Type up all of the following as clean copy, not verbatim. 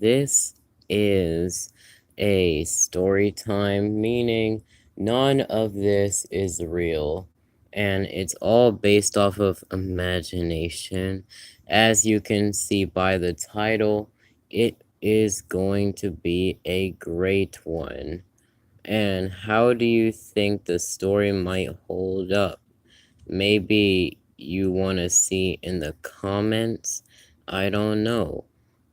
This is a story time, meaning none of this is real, and it's all based off of imagination. As you can see by the title, it is going to be a great one. And how do you think the story might hold up? Maybe you want to see in the comments. I don't know.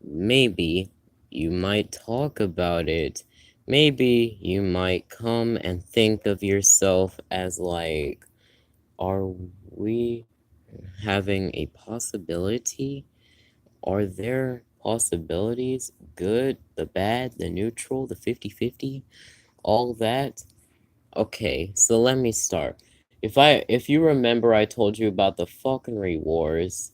Maybe you might talk about it. Maybe you might come and think of yourself as like, are we having a possibility? Are there possibilities? Good, the bad, the neutral, the 50-50, all that? Okay, so let me start. If you remember, I told you about the Falconry Wars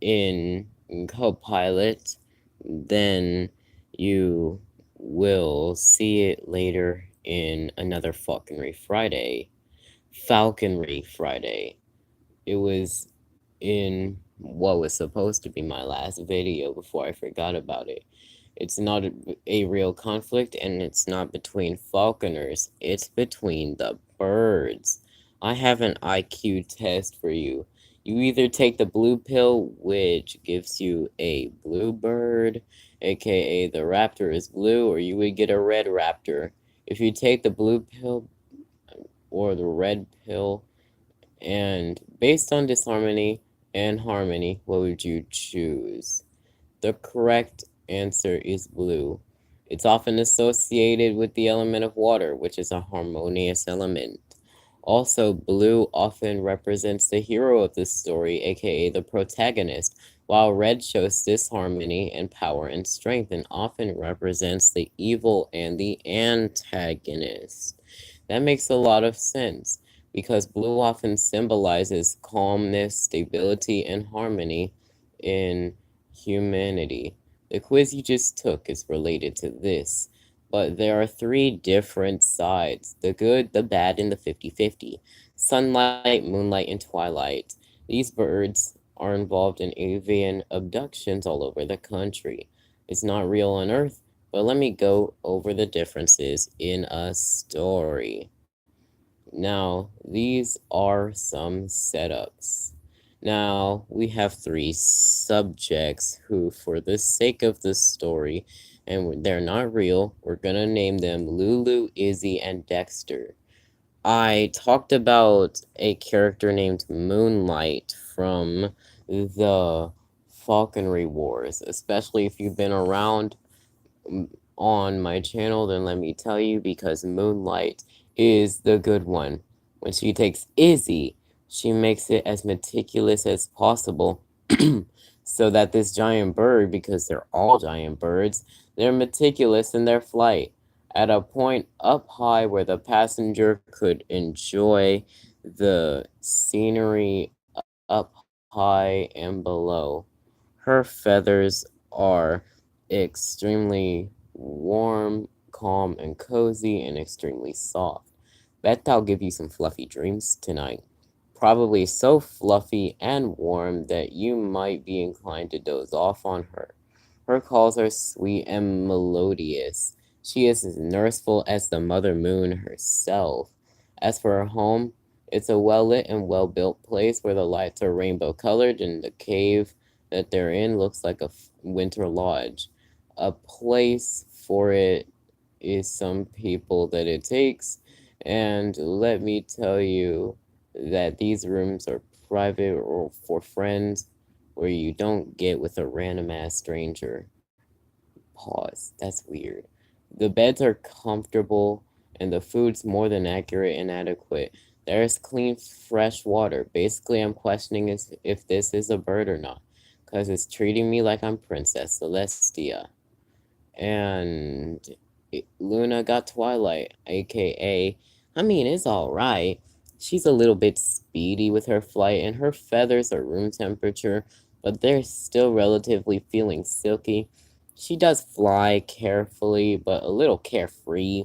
in Copilot, then you will see it later in another Falconry Friday. Falconry Friday. It was in what was supposed to be my last video before I forgot about it. It's not a real conflict, and it's not between falconers, it's between the birds. I have an IQ test for you. You either take the blue pill, which gives you a blue bird, aka the raptor is blue, or you would get a red raptor. If you take the blue pill or the red pill, and based on disharmony and harmony, what would you choose? The correct answer is blue. It's often associated with the element of water, which is a harmonious element. Also, blue often represents the hero of the story, aka the protagonist, while red shows disharmony and power and strength, and often represents the evil and the antagonist. That makes a lot of sense, because blue often symbolizes calmness, stability, and harmony in humanity. The quiz you just took is related to this, but there are three different sides: the good, the bad, and the 50-50. Sunlight, moonlight, and twilight. These birds are involved in avian abductions all over the country. It's not real on Earth, but let me go over the differences in a story. Now, these are some setups. Now, we have three subjects who, for the sake of the story, and they're not real, we're gonna name them Lulu, Izzy, and Dexter. I talked about a character named Moonlight from the Falconry Wars, especially if you've been around on my channel, then let me tell you, because Moonlight is the good one. When she takes Izzy, she makes it as meticulous as possible so that this giant bird, because they're all giant birds, they're meticulous in their flight at a point up high where the passenger could enjoy the scenery up high and below. Her feathers are extremely warm, calm, and cozy, and extremely soft. Bet I'll give you some fluffy dreams tonight. Probably so fluffy and warm that you might be inclined to doze off on her. Her calls are sweet and melodious. She is as nurseful as the Mother Moon herself. As for her home, it's a well-lit and well-built place where the lights are rainbow-colored, and the cave that they're in looks like a winter lodge. A place for it is some people that it takes, and let me tell you that these rooms are private or for friends, where you don't get with a random ass stranger. Pause. That's weird. The beds are comfortable, and the food's more than accurate and adequate. There's clean, fresh water. Basically, I'm questioning if this is a bird or not, because it's treating me like I'm Princess Celestia. And Luna got Twilight, aka, I mean, it's alright. She's a little bit speedy with her flight, and her feathers are room temperature, but they're still relatively feeling silky. She does fly carefully, but a little carefree.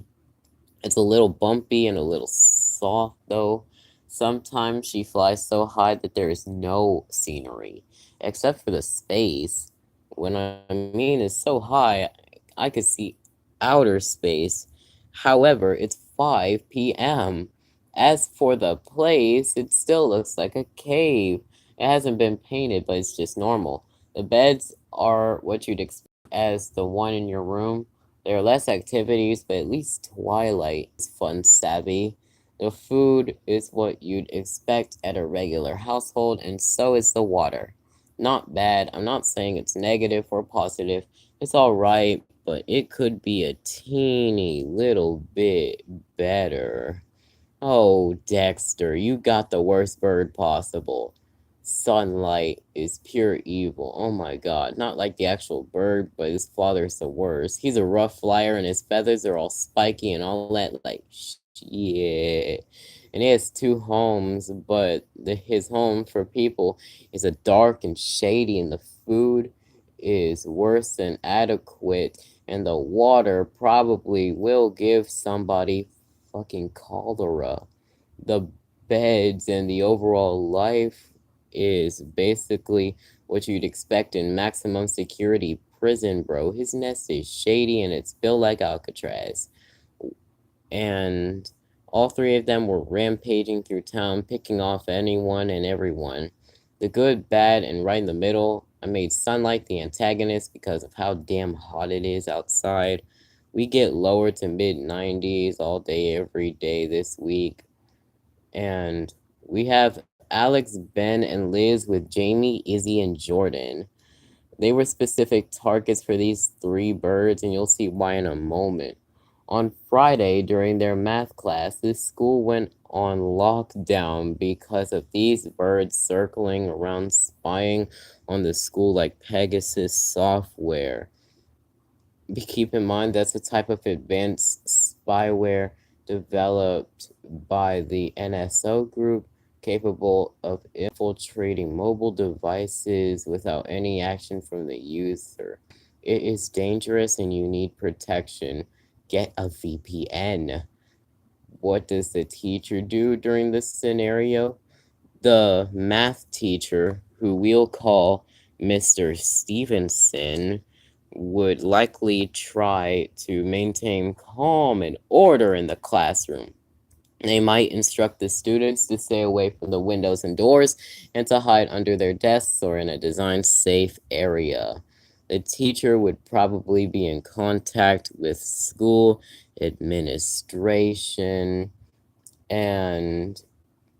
It's a little bumpy and a little soft, though. Sometimes she flies so high that there is no scenery, except for the space. What I mean is so high, I could see outer space. However, it's 5 p.m. As for the place, it still looks like a cave. It hasn't been painted, but it's just normal. The beds are what you'd expect as the one in your room. There are less activities, but at least Twilight is fun savvy. The food is what you'd expect at a regular household, and so is the water. Not bad. I'm not saying it's negative or positive. It's alright, but it could be a teeny little bit better. Oh, Dexter, you got the worst bird possible. Sunlight is pure evil. Oh my god. Not like the actual bird, but his father's the worst. He's a rough flyer and his feathers are all spiky and all that, like, shit. And he has two homes, but his home for people is a dark and shady, and the food is worse than adequate, and the water probably will give somebody fucking cholera. The beds and the overall life is basically what you'd expect in maximum security prison, bro. His nest is shady and it's built like Alcatraz. And all three of them were rampaging through town, picking off anyone and everyone. The good, bad, and right in the middle. I made Sunlight the antagonist because of how damn hot it is outside. We get lower to mid 90s all day, every day this week. And we have Alex, Ben, and Liz with Jamie, Izzy, and Jordan. They were specific targets for these three birds, and you'll see why in a moment. On Friday, during their math class, this school went on lockdown because of these birds circling around spying on the school like Pegasus software. Keep in mind that's a type of advanced spyware developed by the NSO group capable of infiltrating mobile devices without any action from the user. It is dangerous and you need protection. Get a VPN. What does the teacher do during this scenario? The math teacher, who we'll call Mr. Stevenson, would likely try to maintain calm and order in the classroom. They might instruct the students to stay away from the windows and doors and to hide under their desks or in a designed safe area. The teacher would probably be in contact with school administration, and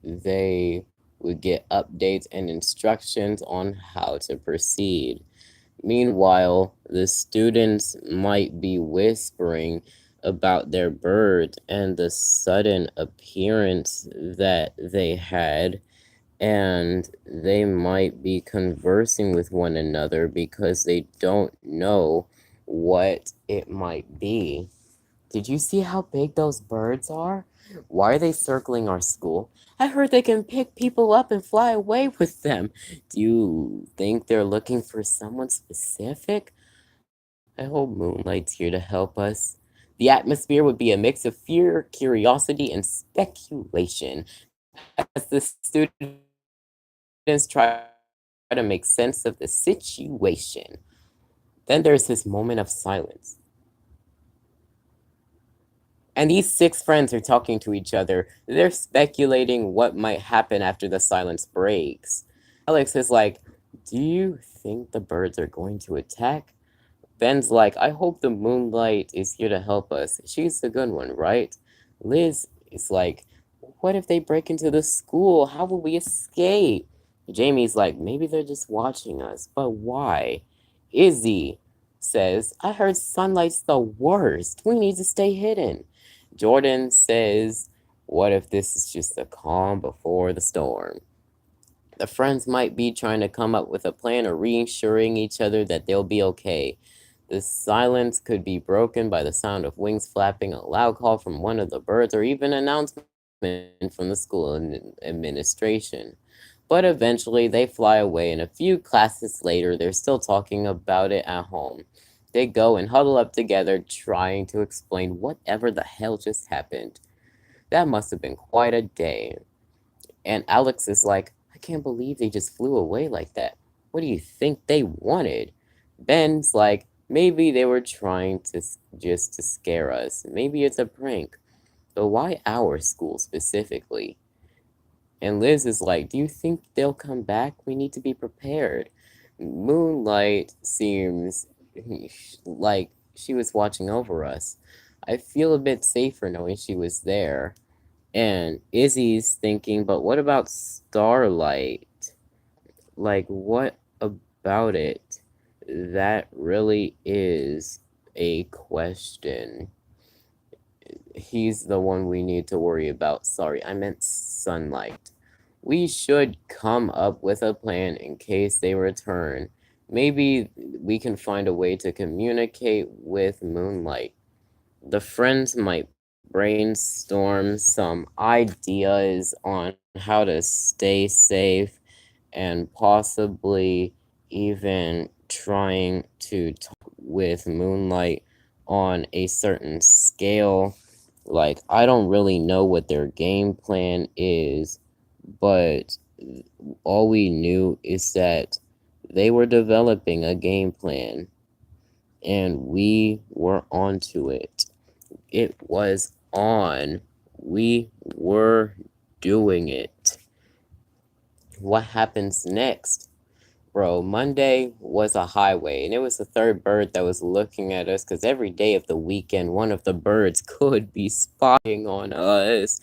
they would get updates and instructions on how to proceed. Meanwhile, the students might be whispering about their bird and the sudden appearance that they had, and they might be conversing with one another because they don't know what it might be. Did you see how big those birds are? Why are they circling our school? I heard they can pick people up and fly away with them. Do you think they're looking for someone specific? I hope Moonlight's here to help us. The atmosphere would be a mix of fear, curiosity, and speculation as the students try to make sense of the situation. Then there's this moment of silence. And these six friends are talking to each other. They're speculating what might happen after the silence breaks. Alex is like, do you think the birds are going to attack? Ben's like, I hope the Moonlight is here to help us. She's the good one, right? Liz is like, what if they break into the school? How will we escape? Jamie's like, maybe they're just watching us, but why? Izzy says, I heard Sunlight's the worst. We need to stay hidden. Jordan says, what if this is just a calm before the storm? The friends might be trying to come up with a plan or reassuring each other that they'll be okay. The silence could be broken by the sound of wings flapping, a loud call from one of the birds, or even an announcement from the school administration. But eventually they fly away, and a few classes later, they're still talking about it at home. They go and huddle up together, trying to explain whatever the hell just happened. That must have been quite a day. And Alex is like, I can't believe they just flew away like that. What do you think they wanted? Ben's like, maybe they were trying to just to scare us. Maybe it's a prank. But why our school specifically? And Liz is like, do you think they'll come back? We need to be prepared. Moonlight seems like she was watching over us. I feel a bit safer knowing she was there. And Izzy's thinking, but what about Starlight? Like, what about it? That really is a question. He's the one we need to worry about. Sorry, I meant Sunlight. We should come up with a plan in case they return. Maybe we can find a way to communicate with Moonlight. The friends might brainstorm some ideas on how to stay safe and possibly even trying to talk with Moonlight on a certain scale. Like, I don't really know what their game plan is, but all we knew is that they were developing a game plan and we were onto it. It was on. We were doing it. What happens next? Bro, Monday was a highway, and it was the third bird that was looking at us because every day of the weekend, one of the birds could be spying on us.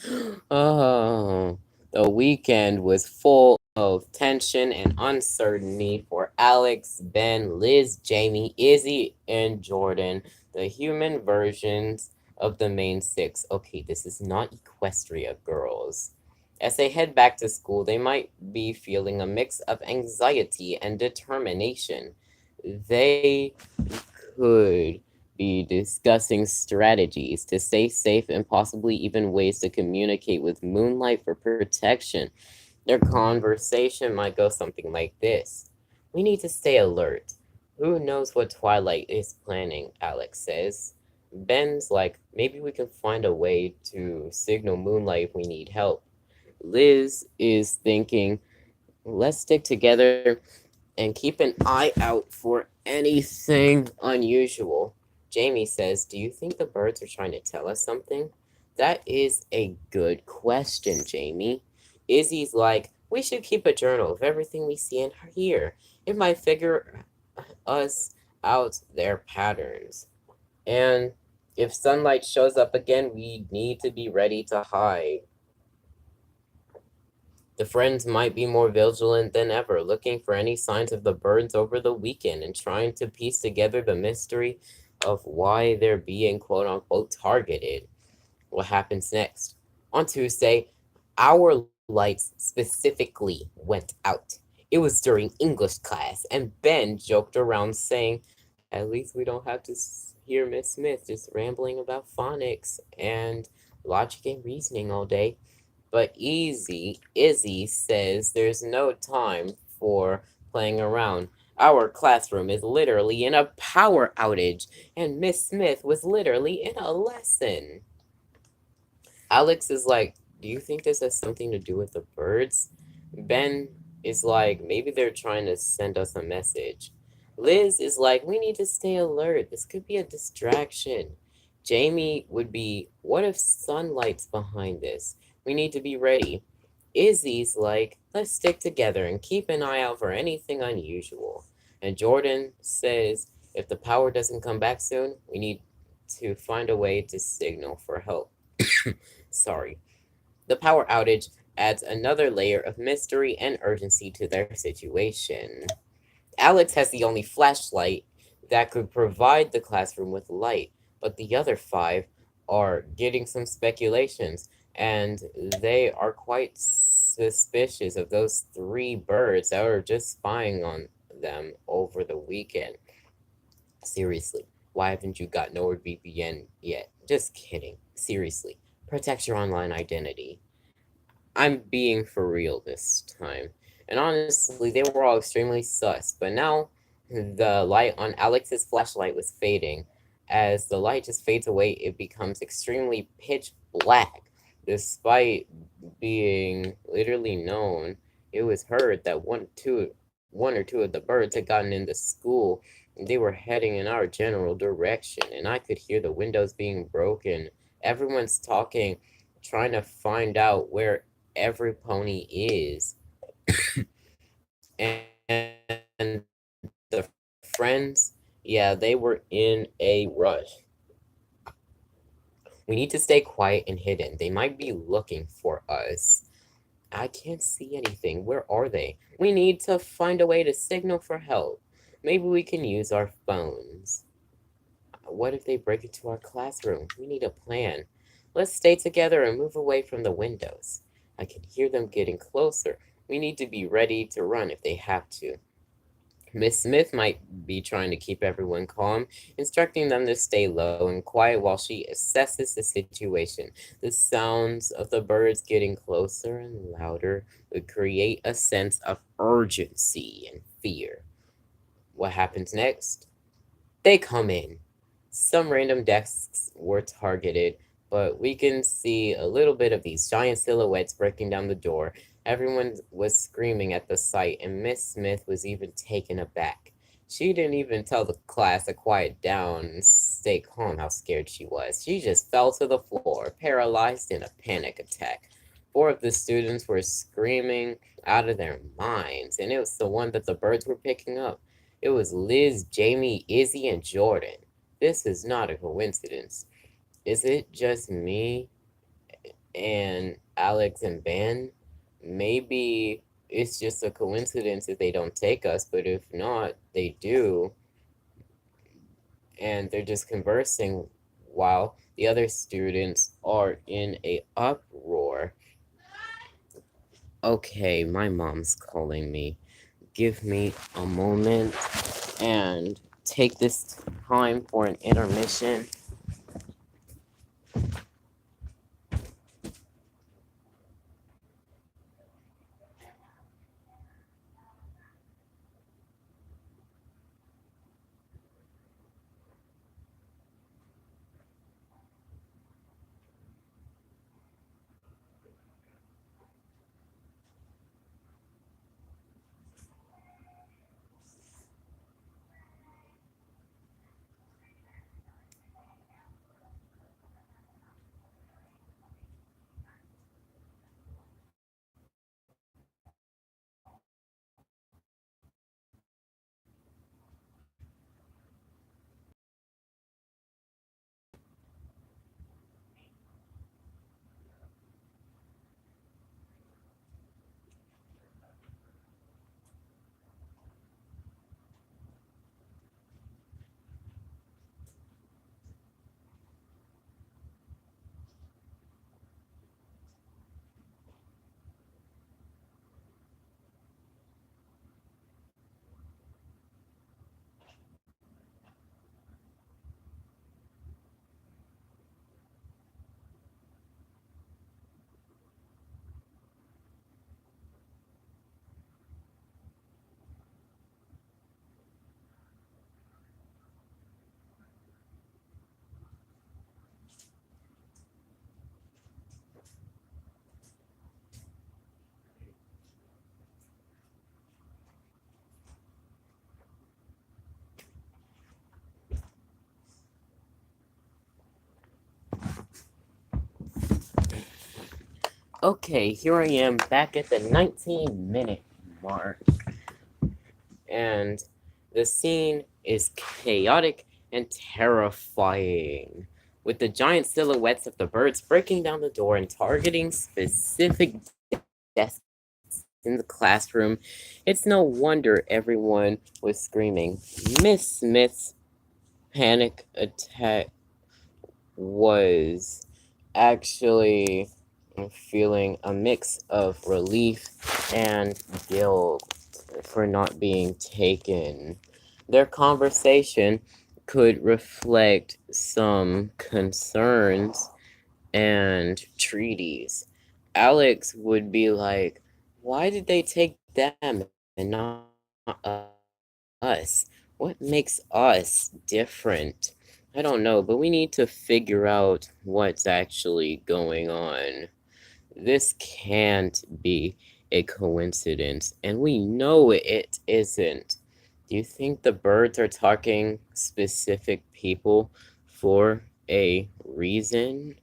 Oh, the weekend was full of tension and uncertainty for Alex, Ben, Liz, Jamie, Izzy, and Jordan, the human versions of the main six. Okay, this is not Equestria girls. As they head back to school, they might be feeling a mix of anxiety and determination. They could be discussing strategies to stay safe and possibly even ways to communicate with Moonlight for protection. Their conversation might go something like this: we need to stay alert. Who knows what Twilight is planning, Alex says. Ben's like, maybe we can find a way to signal Moonlight if we need help. Liz is thinking, let's stick together and keep an eye out for anything unusual. Jamie says, do you think the birds are trying to tell us something? That is a good question, Jamie. Izzy's like, we should keep a journal of everything we see and hear. It might figure us out their patterns. And if Sunlight shows up again, we need to be ready to hide. The friends might be more vigilant than ever, looking for any signs of the birds over the weekend and trying to piece together the mystery of why they're being quote unquote targeted. What happens next? On Tuesday, our lights specifically went out. It was during English class, and Ben joked around saying, at least we don't have to hear Miss Smith just rambling about phonics and logic and reasoning all day. But Izzy says there's no time for playing around. Our classroom is literally in a power outage, and Miss Smith was literally in a lesson. Alex is like, do you think this has something to do with the birds? Ben is like, maybe they're trying to send us a message. Liz is like, we need to stay alert. This could be a distraction. Jamie would be, what if Sunlight's behind this? We need to be ready. Izzy's like, let's stick together and keep an eye out for anything unusual. And Jordan says, if the power doesn't come back soon, we need to find a way to signal for help. Sorry. The power outage adds another layer of mystery and urgency to their situation. Alex has the only flashlight that could provide the classroom with light, but the other five are getting some speculations, and they are quite suspicious of those three birds that were just spying on them over the weekend. Seriously, why haven't you got NordVPN yet? Just kidding. Seriously, protect your online identity. I'm being for real this time. And honestly, they were all extremely sus, but now the light on Alex's flashlight was fading. As the light just fades away, it becomes extremely pitch black. Despite being literally known, it was heard that one or two of the birds had gotten into school They were heading in our general direction, and I could hear the windows being broken. Everyone's talking, trying to find out where every pony is. And the friends, yeah, they were in a rush. We need to stay quiet and hidden. They might be looking for us. I can't see anything. Where are they? We need to find a way to signal for help. Maybe we can use our phones. What if they break into our classroom? We need a plan. Let's stay together and move away from the windows. I can hear them getting closer. We need to be ready to run if they have to. Miss Smith might be trying to keep everyone calm, instructing them to stay low and quiet while she assesses the situation. The sounds of the birds getting closer and louder would create a sense of urgency and fear. What happens next? They come in. Some random desks were targeted, but we can see a little bit of these giant silhouettes breaking down the door. Everyone was screaming at the sight, and Miss Smith was even taken aback. She didn't even tell the class to quiet down and stay calm how scared she was. She just fell to the floor, paralyzed in a panic attack. Four of the students were screaming out of their minds, and it was the one that the birds were picking up. It was Liz, Jamie, Izzy, and Jordan. This is not a coincidence. Is it just me and Alex and Ben? Maybe it's just a coincidence if they don't take us, but if not, they do, and they're just conversing while the other students are in a uproar. Okay, my mom's calling me. Give me a moment and take this time for an intermission. Okay, here I am back at the 19-minute mark, and the scene is chaotic and terrifying, with the giant silhouettes of the birds breaking down the door and targeting specific desks in the classroom. It's no wonder everyone was screaming. Miss Smith's panic attack was actually feeling a mix of relief and guilt for not being taken. Their conversation could reflect some concerns and treaties. Alex would be like, why did they take them and not us? What makes us different? I don't know, but we need to figure out what's actually going on. This can't be a coincidence, and we know it isn't. Do you think the birds are talking specific people for a reason?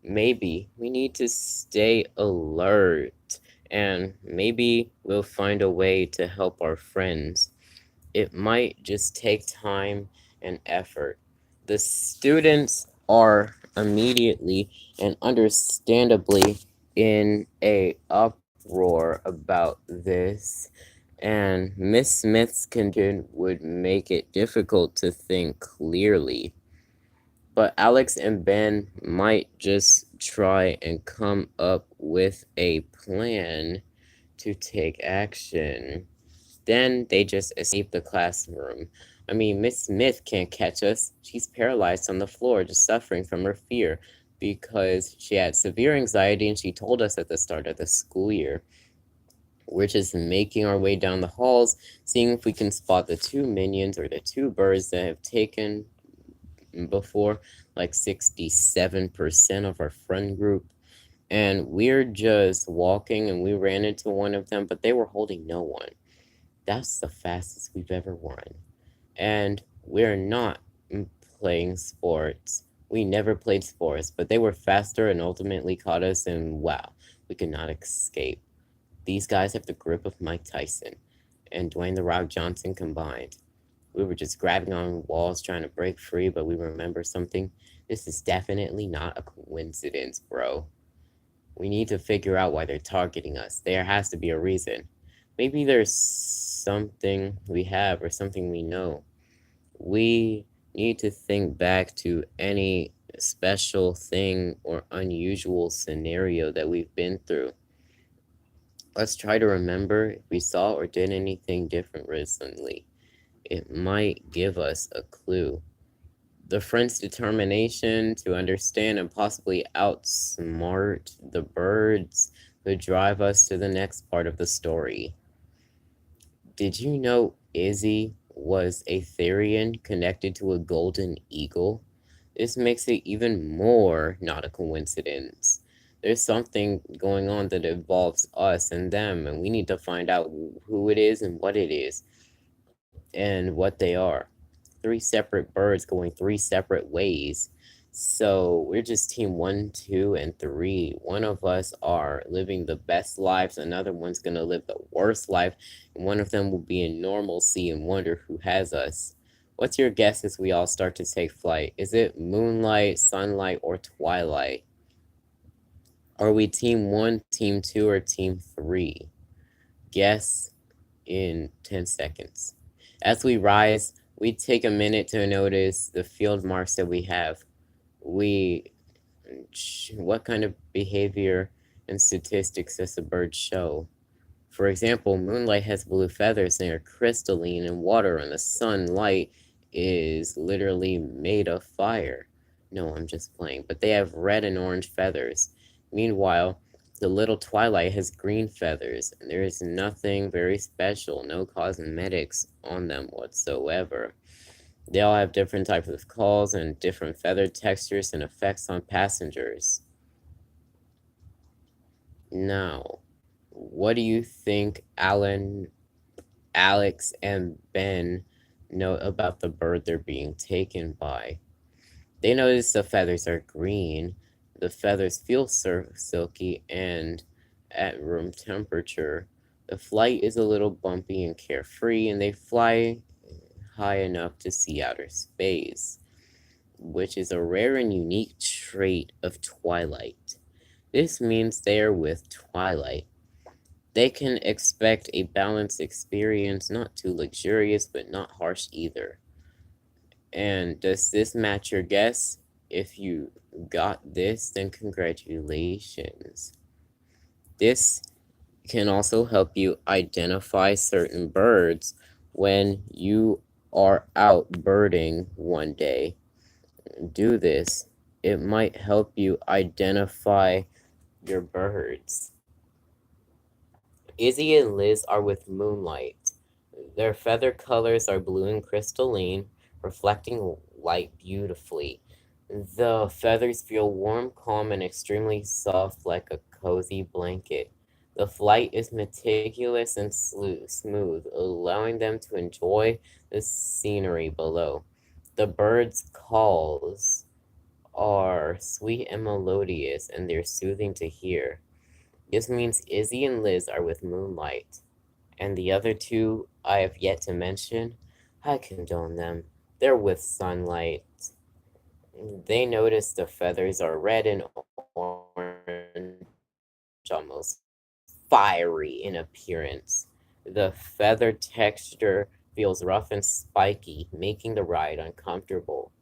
Maybe we need to stay alert, and maybe we'll find a way to help our friends. It might just take time and effort. The students are immediately and understandably in a uproar about this, and Miss Smith's condition would make it difficult to think clearly. But Alex and Ben might just try and come up with a plan to take action. Then they just escape the classroom. I mean, Miss Smith can't catch us. She's paralyzed on the floor, just suffering from her fear because she had severe anxiety and she told us at the start of the school year. We're just making our way down the halls, seeing if we can spot the two minions or the two birds that have taken before like 67% of our friend group. And we're just walking and we ran into one of them, but they were holding no one. That's the fastest we've ever run. And we're not playing sports. We never played sports, but they were faster and ultimately caught us, and wow, we could not escape. These guys have the grip of Mike Tyson and Dwayne The Rock Johnson combined. We were just grabbing on walls trying to break free, but we remember something. This is definitely not a coincidence, bro. We need to figure out why they're targeting us. There has to be a reason. Maybe there's something we have or something we know. We need to think back to any special thing or unusual scenario that we've been through. Let's try to remember if we saw or did anything different recently. It might give us a clue. The friend's determination to understand and possibly outsmart the birds could drive us to the next part of the story. Did you know Izzy was a Therian connected to a golden eagle? This makes it even more not a coincidence. There's something going on that involves us and them, and we need to find out who it is and what it is and what they are. Three separate birds going three separate ways. So we're just team 1, 2, and 3. One of us are living the best lives, another one's gonna live the worst life, and one of them will be in normalcy and wonder who has us. What's your guess as we all start to take flight? Is it moonlight, sunlight, or twilight? Are we team 1, team 2, or team 3? Guess in 10 seconds. As we rise, we take a minute to notice the field marks that we have. What kind of behavior and statistics does the bird show? For example, moonlight has blue feathers and they are crystalline in water, and the sunlight is literally made of fire. No, I'm just playing. But they have red and orange feathers. Meanwhile, the little twilight has green feathers, and there is nothing very special, no cosmetics on them whatsoever. They all have different types of calls and different feather textures and effects on passengers. Now, what do you think Alex, and Ben know about the bird they're being taken by? They notice the feathers are green. The feathers feel silky and at room temperature. The flight is a little bumpy and carefree, and they fly high enough to see outer space, which is a rare and unique trait of Twilight. This means they are with Twilight. They can expect a balanced experience, not too luxurious, but not harsh either. And does this match your guess? If you got this, then congratulations. This can also help you identify certain birds when you are out birding one day. Do this. It might help you identify your birds. Izzy and Liz are with Moonlight. Their feather colors are blue and crystalline, reflecting light beautifully. The feathers feel warm, calm, and extremely soft like a cozy blanket. The flight is meticulous and smooth, allowing them to enjoy the scenery below. The birds' calls are sweet and melodious, and they're soothing to hear. This means Izzy and Liz are with Moonlight, and the other two I have yet to mention, I condone them. They're with Sunlight. They notice the feathers are red and orange, almost fiery in appearance. The feather texture feels rough and spiky, making the ride uncomfortable.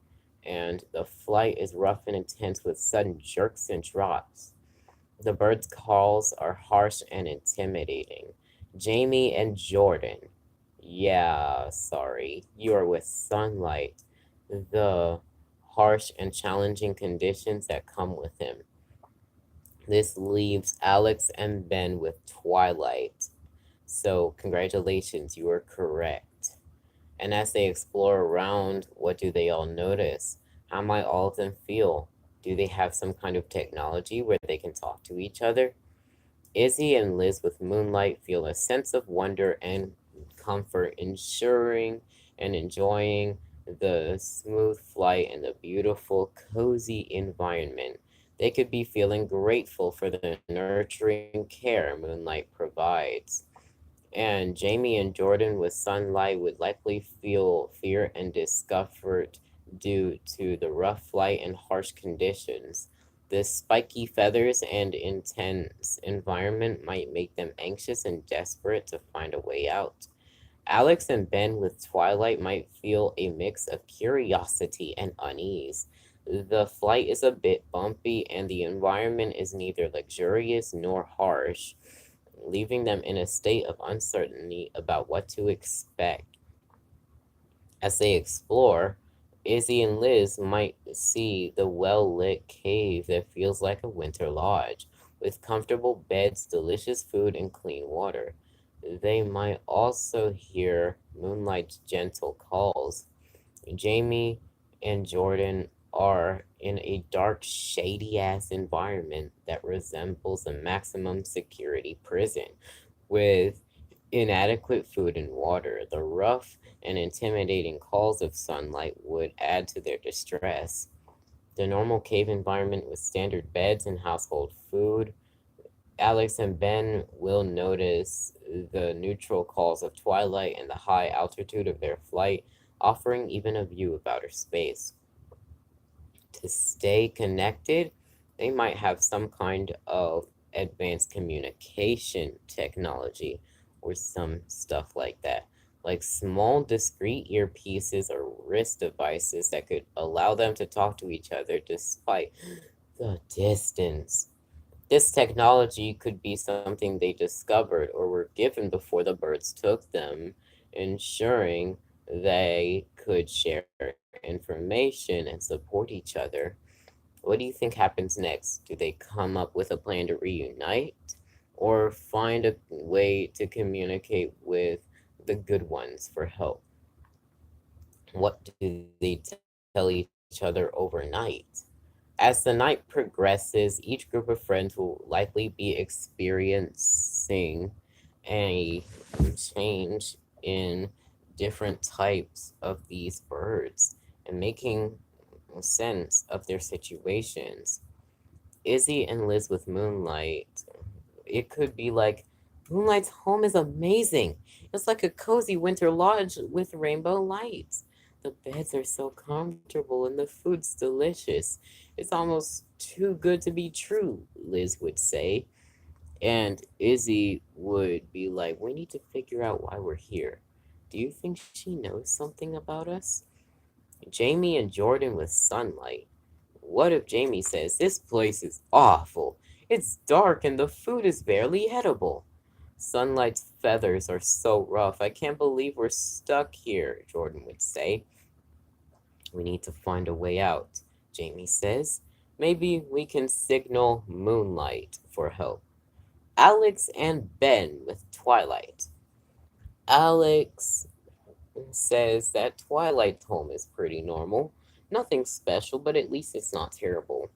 And the flight is rough and intense with sudden jerks and drops. The bird's calls are harsh and intimidating. Jamie and Jordan. Yeah, sorry. You are with Sunlight. The harsh and challenging conditions that come with him. This leaves Alex and Ben with Twilight. So, congratulations, you are correct. And as they explore around, what do they all notice? How might all of them feel? Do they have some kind of technology where they can talk to each other? Izzy and Liz with Moonlight feel a sense of wonder and comfort, ensuring and enjoying the smooth flight and the beautiful, cozy environment. They could be feeling grateful for the nurturing care Moonlight provides. And Jamie and Jordan with Sunlight would likely feel fear and discomfort due to the rough flight and harsh conditions. The spiky feathers and intense environment might make them anxious and desperate to find a way out. Alex and Ben with Twilight might feel a mix of curiosity and unease. The flight is a bit bumpy, and the environment is neither luxurious nor harsh, leaving them in a state of uncertainty about what to expect. As they explore, Izzy and Liz might see the well lit cave that feels like a winter lodge, with comfortable beds, delicious food, and clean water. They might also hear Moonlight's gentle calls. Jamie and Jordan are in a dark, shady ass environment that resembles a maximum security prison with inadequate food and water. The rough and intimidating calls of Sunlight would add to their distress. The normal cave environment with standard beds and household food. Alex and Ben will notice the neutral calls of twilight and the high altitude of their flight, offering even a view of outer space. To stay connected, they might have some kind of advanced communication technology or some stuff like that. Like small, discrete earpieces or wrist devices that could allow them to talk to each other despite the distance. This technology could be something they discovered or were given before the birds took them, ensuring they could share information and support each other. What do you think happens next? Do they come up with a plan to reunite or find a way to communicate with the good ones for help? What do they tell each other overnight? As the night progresses, each group of friends will likely be experiencing a change in different types of these birds and making sense of their situations. Izzy and Liz with Moonlight, it could be like, Moonlight's home is amazing. It's like a cozy winter lodge with rainbow lights. The beds are so comfortable and the food's delicious. It's almost too good to be true, Liz would say. And Izzy would be like, we need to figure out why we're here. Do you think she knows something about us? Jamie and Jordan with Sunlight. What if Jamie says, this place is awful? It's dark and the food is barely edible. Sunlight's feathers are so rough. I can't believe we're stuck here, Jordan would say. We need to find a way out, Jamie says. Maybe we can signal Moonlight for help. Alex and Ben with Twilight. Alex says that Twilight's home is pretty normal. Nothing special, but at least it's not terrible.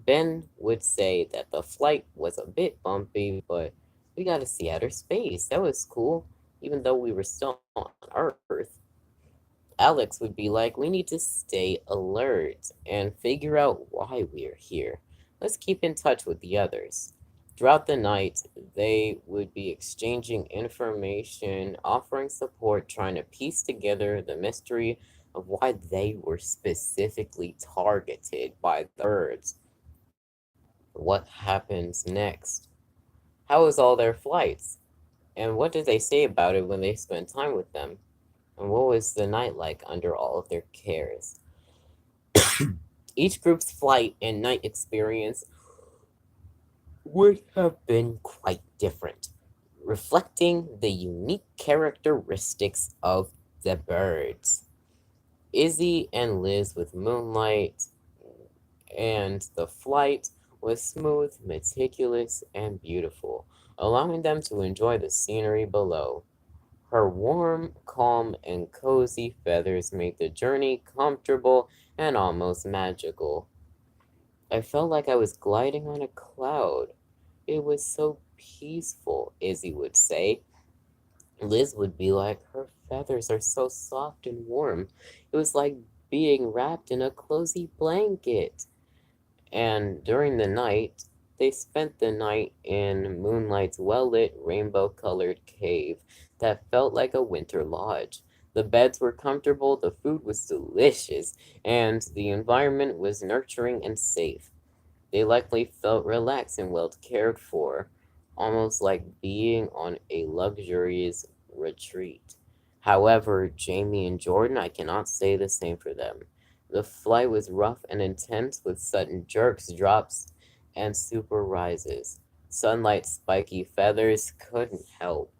Ben would say that the flight was a bit bumpy, but We got to see outer space. That was cool, even though we were still on Earth. Alex would be like, we need to stay alert and figure out why we're here. Let's keep in touch with the others. Throughout the night, they would be exchanging information, offering support, trying to piece together the mystery of why they were specifically targeted by the birds. What happens next? How was all their flights? And what did they say about it when they spent time with them? And what was the night like under all of their cares? Each group's flight and night experience would have been quite different, reflecting the unique characteristics of the birds. Izzy and Liz with Moonlight, and the flight was smooth, meticulous, and beautiful, allowing them to enjoy the scenery below. Her warm, calm, and cozy feathers made the journey comfortable and almost magical. I felt like I was gliding on a cloud. It was so peaceful, Izzy would say. Liz would be like, her feathers are so soft and warm. It was like being wrapped in a cozy blanket. And during the night, they spent the night in Moonlight's well lit, rainbow colored cave that felt like a winter lodge. The beds were comfortable, the food was delicious, and the environment was nurturing and safe. They likely felt relaxed and well cared for, almost like being on a luxurious retreat. However, Jamie and Jordan, I cannot say the same for them. The flight was rough and intense with sudden jerks, drops, and super rises. Sunlight's spiky feathers couldn't help.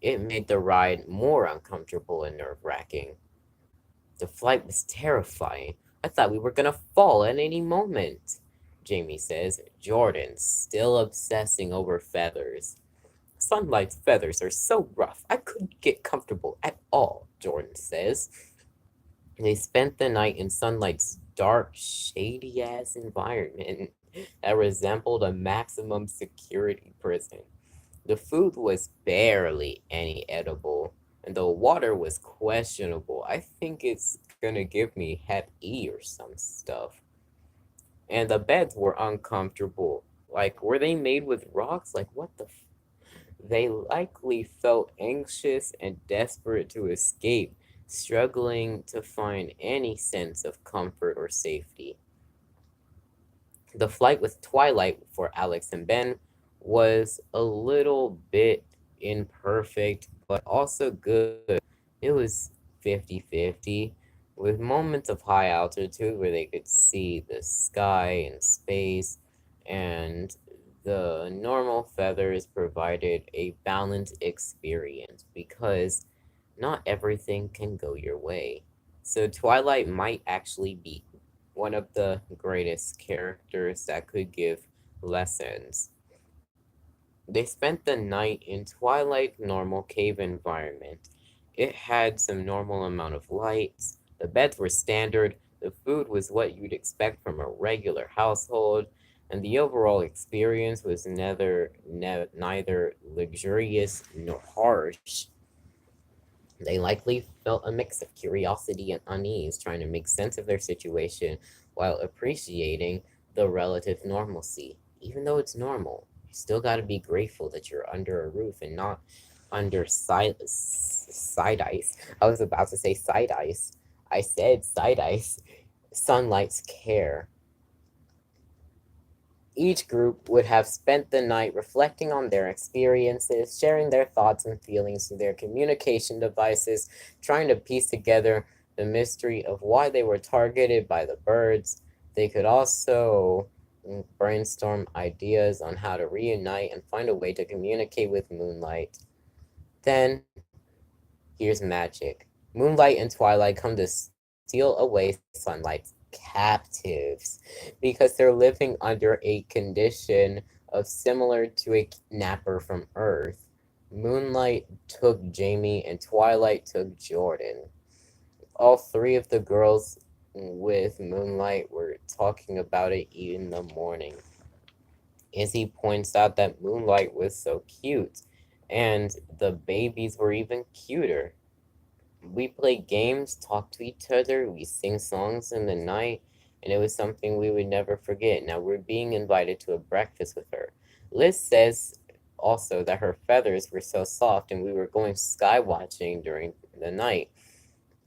It made the ride more uncomfortable and nerve wracking. The flight was terrifying. I thought we were gonna fall at any moment, Jamie says. Jordan, still obsessing over feathers. Sunlight's feathers are so rough, I couldn't get comfortable at all, Jordan says. They spent the night in Sunlight's dark, shady ass environment that resembled a maximum security prison. The food was barely any edible, and the water was questionable. I think it's gonna give me Hep E or some stuff. And the beds were uncomfortable. Like, were they made with rocks? Like, what the They likely felt anxious and desperate to escape, struggling to find any sense of comfort or safety. The flight with Twilight for Alex and Ben was a little bit imperfect, but also good. It was 50-50, with moments of high altitude where they could see the sky and space, and the normal feathers provided a balanced experience because not everything can go your way. So Twilight might actually be one of the greatest characters that could give lessons. They spent the night in Twilight normal cave environment. It had some normal amount of lights, the beds were standard, the food was what you'd expect from a regular household, and the overall experience was neither luxurious nor harsh. They likely felt a mix of curiosity and unease, trying to make sense of their situation while appreciating the relative normalcy. Even though it's normal, you still got to be grateful that you're under a roof and not under side ice. I was about to say side ice. I said side ice. Sunlight's care. Each group would have spent the night reflecting on their experiences, sharing their thoughts and feelings through their communication devices, trying to piece together the mystery of why they were targeted by the birds. They could also brainstorm ideas on how to reunite and find a way to communicate with Moonlight. Then, here's magic. Moonlight and Twilight come to steal away Sunlight's captives because they're living under a condition of similar to a kidnapper from Earth. Moonlight took Jamie and Twilight took Jordan. All three of the girls with Moonlight were talking about it in the morning. Izzy points out that Moonlight was so cute, and the babies were even cuter. We play games, talk to each other, we sing songs in the night, and it was something we would never forget. Now we're being invited to a breakfast with her. Liz says also that her feathers were so soft and we were going sky watching during the night.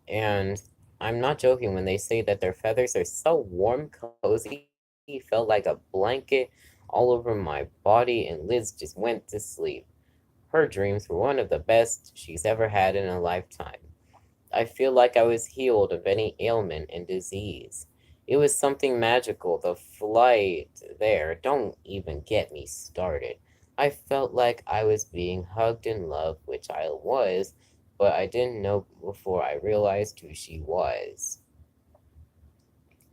And I'm not joking when they say that their feathers are so warm, cozy, felt like a blanket all over my body, and Liz just went to sleep. Her dreams were one of the best she's ever had in a lifetime. I feel like I was healed of any ailment and disease. It was something magical. The flight there, don't even get me started. I felt like I was being hugged and loved, which I was, but I didn't know before I realized who she was.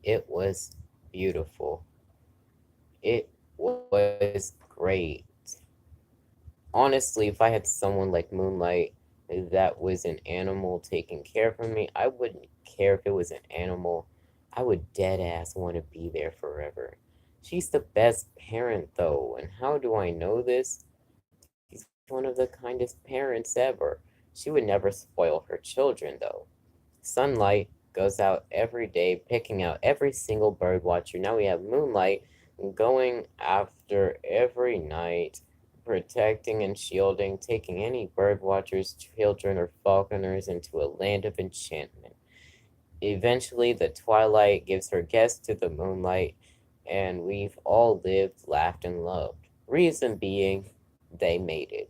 It was beautiful. It was great. Honestly, if I had someone like Moonlight that was an animal taking care of me, I wouldn't care if it was an animal. I would dead ass want to be there forever. She's the best parent, though, and how do I know this? She's one of the kindest parents ever. She would never spoil her children, though. Sunlight goes out every day picking out every single bird watcher. Now we have Moonlight going after every night, protecting and shielding, taking any bird watchers, children, or falconers into a land of enchantment. Eventually, the twilight gives her guest to the moonlight, and we've all lived, laughed, and loved. Reason being, they made it.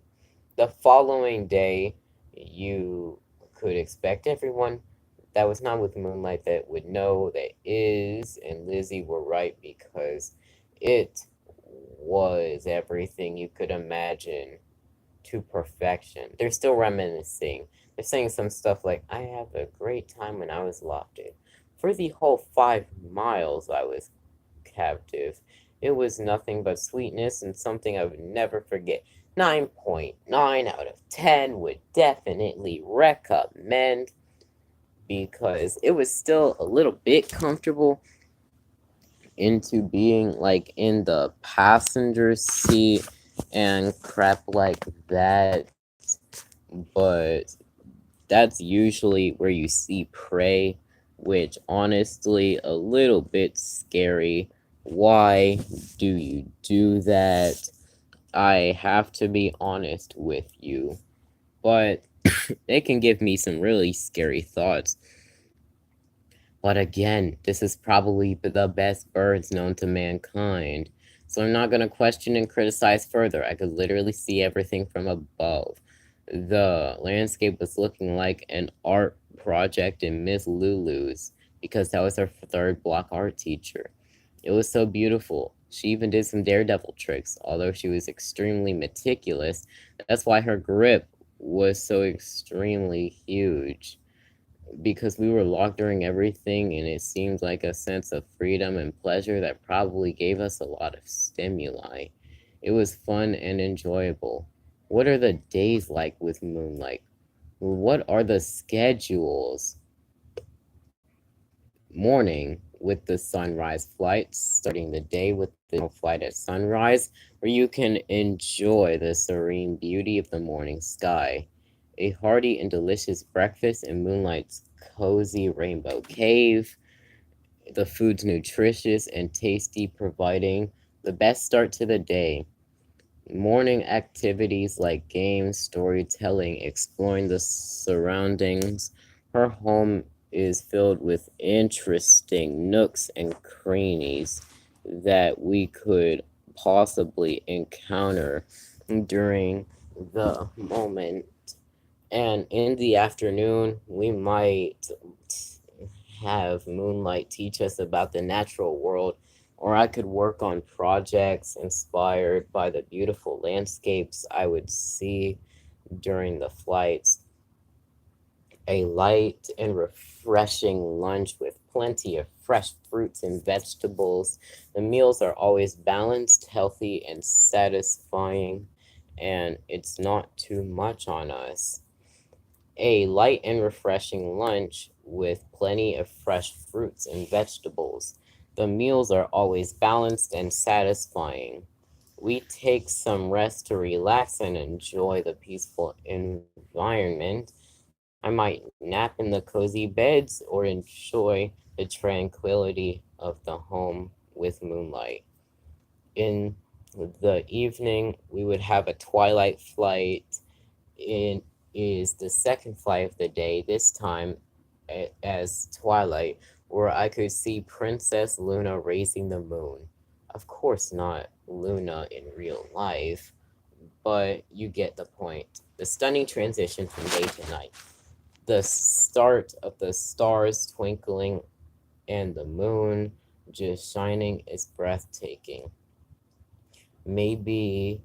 The following day, you could expect everyone that was not with Moonlight that would know that Iz and Lizzie were right because it was everything you could imagine to perfection. They're still reminiscing. They're saying some stuff like, I have a great time when I was lofted. For the whole 5 miles I was captive. It was nothing but sweetness and something I would never forget. 9.9 out of 10 would definitely recommend because it was still a little bit comfortable into being like in the passenger seat and crap like that. But that's usually where you see prey, which honestly a little bit scary. Why do you do that? I have to be honest with you, but it can give me some really scary thoughts. But again, this is probably the best birds known to mankind. So I'm not going to question and criticize further. I could literally see everything from above. The landscape was looking like an art project in Miss Lulu's because that was her third block art teacher. It was so beautiful. She even did some daredevil tricks, although she was extremely meticulous. That's why her grip was so extremely huge because we were locked during everything and it seemed like a sense of freedom and pleasure that probably gave us a lot of stimuli. It was fun and enjoyable. What are the days like with Moonlight? What are the schedules? Morning with the sunrise flight, starting the day with the flight at sunrise, where you can enjoy the serene beauty of the morning sky. A hearty and delicious breakfast in Moonlight's cozy rainbow cave. The food's nutritious and tasty, providing the best start to the day. Morning activities like games, storytelling, exploring the surroundings. Her home is filled with interesting nooks and crannies that we could possibly encounter during the moment. And in the afternoon, we might have Moonlight teach us about the natural world, or I could work on projects inspired by the beautiful landscapes I would see during the flights. A light and refreshing lunch with plenty of fresh fruits and vegetables. The meals are always balanced, healthy, and satisfying, and it's not too much on us. A light and refreshing lunch with plenty of fresh fruits and vegetables. The meals are always balanced and satisfying. We take some rest to relax and enjoy the peaceful environment. I might nap in the cozy beds or enjoy the tranquility of the home with moonlight. In the evening, we would have a twilight flight. It is the second flight of the day, this time as twilight, where I could see Princess Luna raising the moon. Of course, not Luna in real life, but you get the point. The stunning transition from day to night. The start of the stars twinkling and the moon just shining is breathtaking. Maybe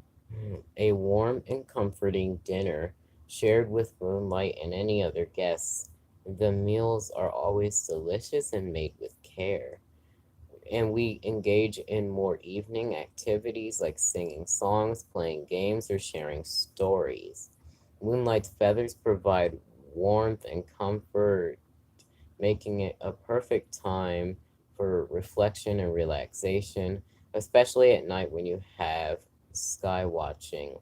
a warm and comforting dinner shared with moonlight and any other guests. The meals are always delicious and made with care. And we engage in more evening activities like singing songs, playing games, or sharing stories. Moonlight's feathers provide warmth and comfort, making it a perfect time for reflection and relaxation, especially at night when you have sky watching.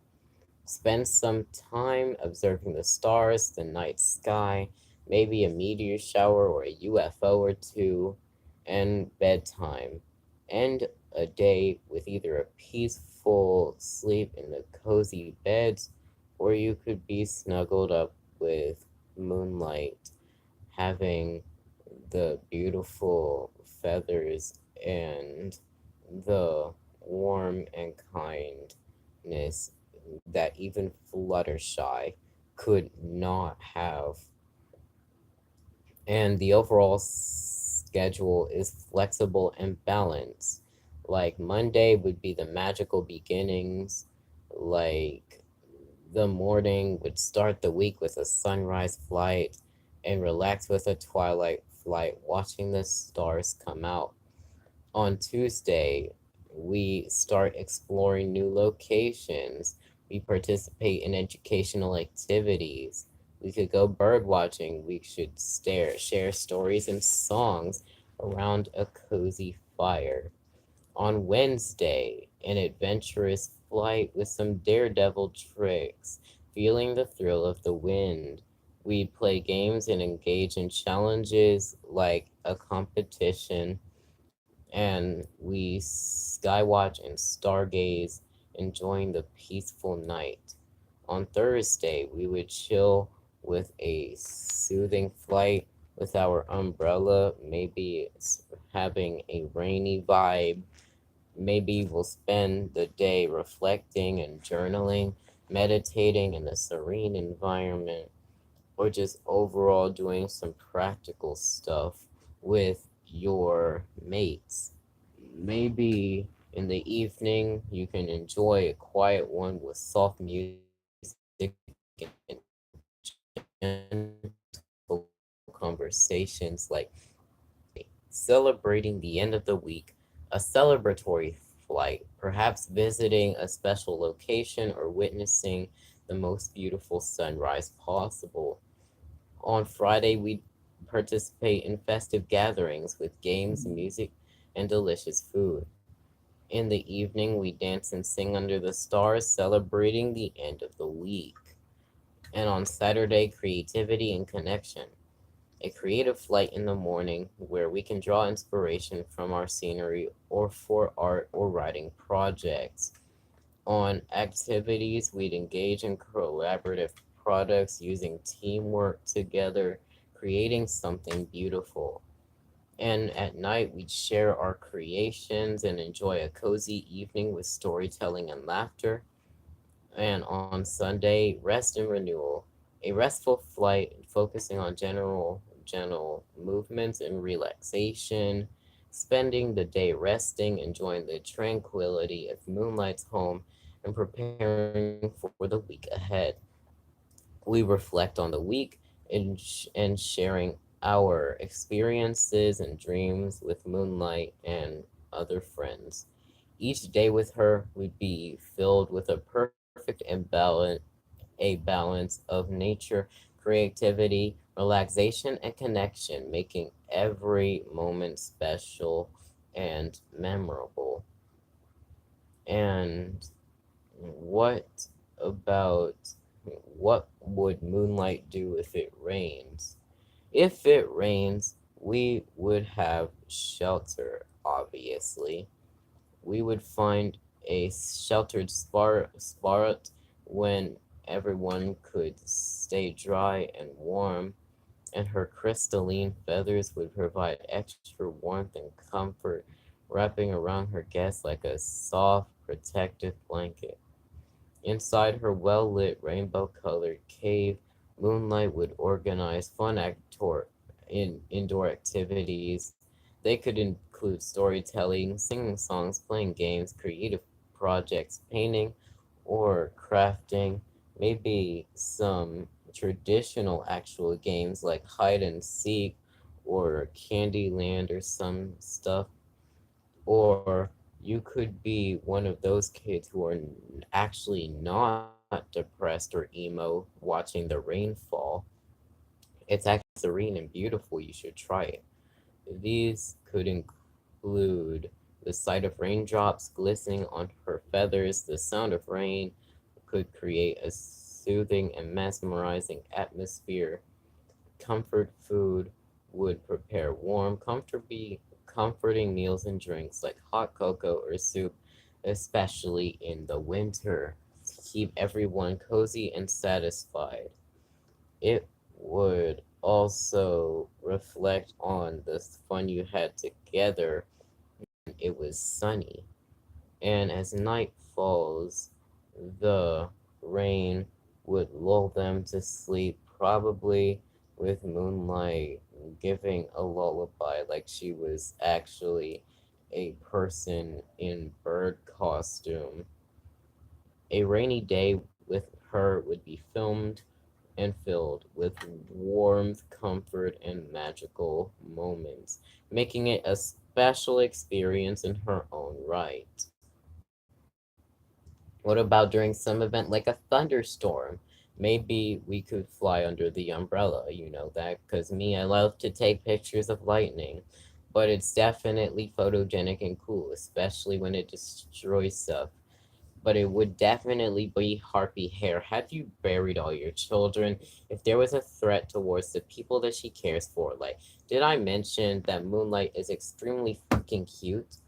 Spend some time observing the stars, the night sky, maybe a meteor shower or a UFO or two, and bedtime. End a day with either a peaceful sleep in the cozy beds, or you could be snuggled up with moonlight, having the beautiful feathers and the warm and kindness that even Fluttershy could not have. And the overall schedule is flexible and balanced. Like Monday would be the magical beginnings, like the morning would start the week with a sunrise flight and relax with a twilight flight, watching the stars come out. On Tuesday, we start exploring new locations. We participate in educational activities. We could go bird watching. We should share stories and songs around a cozy fire. On Wednesday, an adventurous flight with some daredevil tricks, feeling the thrill of the wind. We play games and engage in challenges like a competition, and we skywatch and stargaze, enjoying the peaceful night. On Thursday, we would chill with a soothing flight with our umbrella, maybe having a rainy vibe. Maybe we'll spend the day reflecting and journaling, meditating in a serene environment, or just overall doing some practical stuff with your mates. Maybe in the evening, you can enjoy a quiet one with soft music and gentle conversations like celebrating the end of the week, a celebratory flight, perhaps visiting a special location or witnessing the most beautiful sunrise possible. On Friday, we participate in festive gatherings with games, music, and delicious food. In the evening, we dance and sing under the stars, celebrating the end of the week. And on Saturday, creativity and connection. A creative flight in the morning where we can draw inspiration from our scenery or for art or writing projects. On activities, we'd engage in collaborative products using teamwork together, creating something beautiful. And at night, we'd share our creations and enjoy a cozy evening with storytelling and laughter. And on Sunday, rest and renewal, a restful flight focusing on gentle movements and relaxation, spending the day resting, enjoying the tranquility of moonlight's home, and preparing for the week ahead. We reflect on the week and sharing our experiences and dreams with Moonlight and other friends. Each day with her would be filled with a perfect balance of nature, creativity, relaxation, and connection, making every moment special and memorable. And what about what would moonlight do if it rains? If it rains, we would have shelter, obviously. We would find a sheltered spot when everyone could stay dry and warm, and her crystalline feathers would provide extra warmth and comfort, wrapping around her guests like a soft, protective blanket. Inside her well-lit rainbow-colored cave, moonlight would organize fun indoor activities. They could include storytelling, singing songs, playing games, creative projects, painting or crafting, maybe some traditional actual games like hide and seek or Candyland or some stuff. Or you could be one of those kids who are actually not depressed or emo watching the rain fall. It's actually serene and beautiful. You should try it. These could include the sight of raindrops glistening on her feathers. The sound of rain could create a soothing and mesmerizing atmosphere. Comfort food would prepare warm, comforting meals and drinks like hot cocoa or soup, especially in the winter, to keep everyone cozy and satisfied. It would also reflect on the fun you had together when it was sunny. And as night falls, the rain would lull them to sleep, probably with moonlight giving a lullaby, like she was actually a person in bird costume. A rainy day with her would be filmed and filled with warmth, comfort, and magical moments, making it a special experience in her own right. What about during some event like a thunderstorm? Maybe we could fly under the umbrella, you know that, because me, I love to take pictures of lightning, but it's definitely photogenic and cool, especially when it destroys stuff. But it would definitely be Harpy Hair. Have you buried all your children? If there was a threat towards the people that she cares for, like, did I mention that Moonlight is extremely fucking cute?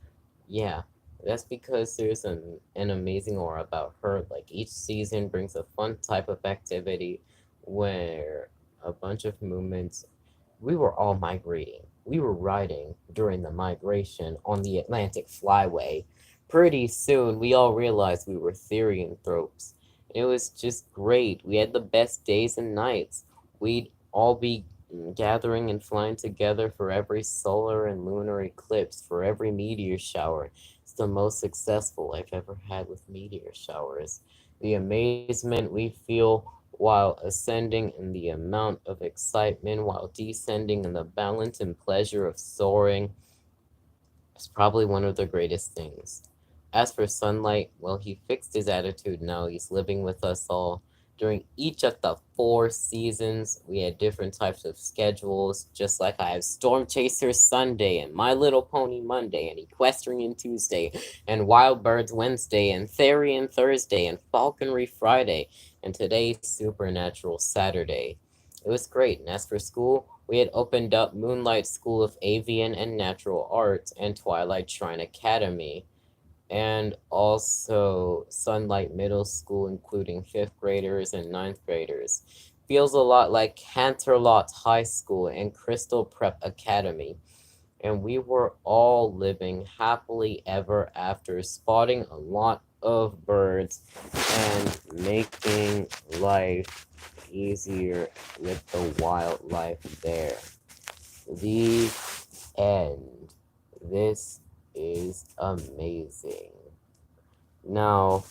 Yeah, that's because there's an amazing aura about her. Like each season brings a fun type of activity where a bunch of movements. We were all migrating. We were riding during the migration on the Atlantic Flyway. Pretty soon, we all realized we were therianthropes. It was just great. We had the best days and nights. We'd all be gathering and flying together for every solar and lunar eclipse, for every meteor shower. It's the most successful I've ever had with meteor showers. The amazement we feel while ascending and the amount of excitement while descending and the balance and pleasure of soaring is probably one of the greatest things. As for Sunlight, well, he fixed his attitude now. He's living with us all. During each of the 4 seasons, we had different types of schedules, just like I have Storm Chaser Sunday, and My Little Pony Monday, and Equestrian Tuesday, and Wild Birds Wednesday, and Therian Thursday, and Falconry Friday, and today's Supernatural Saturday. It was great, and as for school, we had opened up Moonlight School of Avian and Natural Arts and Twilight Shrine Academy, and also Sunlight Middle School, including 5th graders and 9th graders. Feels a lot like Canterlot High School and Crystal Prep Academy. And we were all living happily ever after, spotting a lot of birds and making life easier with the wildlife there. The end. This is amazing. Now,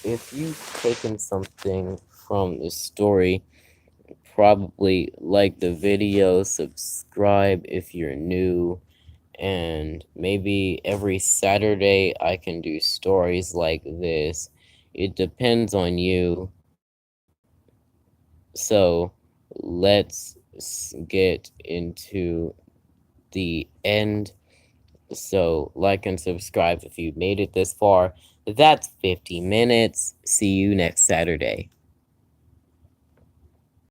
if you've taken something from the story, probably like the video, subscribe if you're new, and maybe every Saturday I can do stories like this. It depends on you. So let's get into the end. So like and subscribe if you made it this far. That's 50 minutes. See you next Saturday.